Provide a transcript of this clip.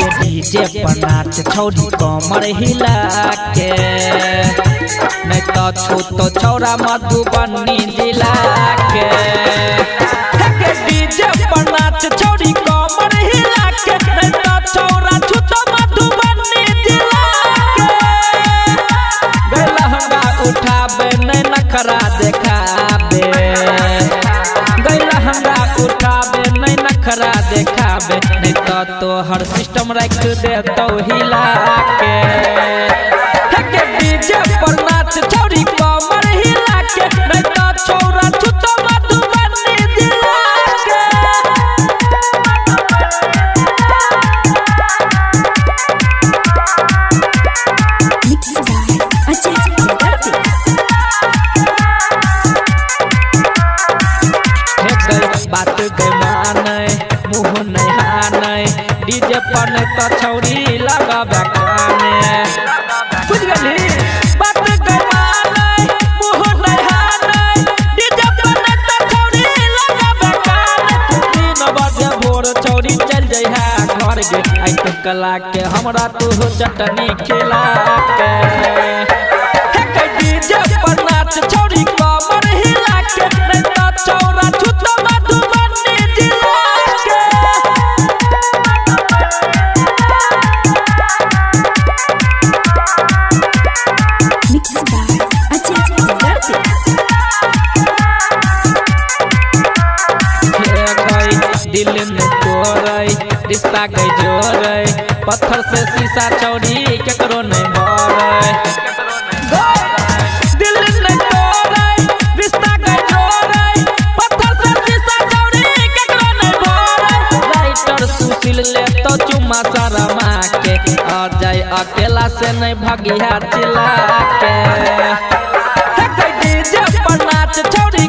नाच छौरी कमर हिला के नहीं तो छू तो छौरा मधुबनी जिला के डीजे पर नाच छौरी कमर हिला के नहीं तो छौरा छू तो मधुबनी जिला के लहंगा उठाबे नहीं नखरा देखाबे लहंगा उठाबे नहीं नखरा देखाबे नहीं तो हर सिस्टम रख दे तो हिला के डीजे पर नाच छौरी कमर हिला के नहीं तो छौरा छूतो मधुबनी जिला के बात के माने मुँह नहीं हाने डीजे पर नहीं तो छौरी लगाबे काने बुझ गली बात के माने मुँह नहीं हाने डीजे पर नहीं तो छौरी लगाबे काने 3 बजे भोर छौरी चल जाइ है घर गे आई तो कला के हमरा तू चटनी खिला के डीजे पर नाच छौरी कमर हिला के नहीं तो छौरा छूतो मधुबनी जिला दिल में तोड़े रिश्ता के जोड़े पत्थर से शीशा छौरी केकरो नहीं भरे दिल में तोड़े रिश्ता के जोड़े पत्थर से शीशा छौरी केकरो नहीं भरे राइटर सुशील ले तो चुम्मा शर्मा के और जाए अकेला से नहीं भगिया चिल्ला के डीजे पर नाच छौरी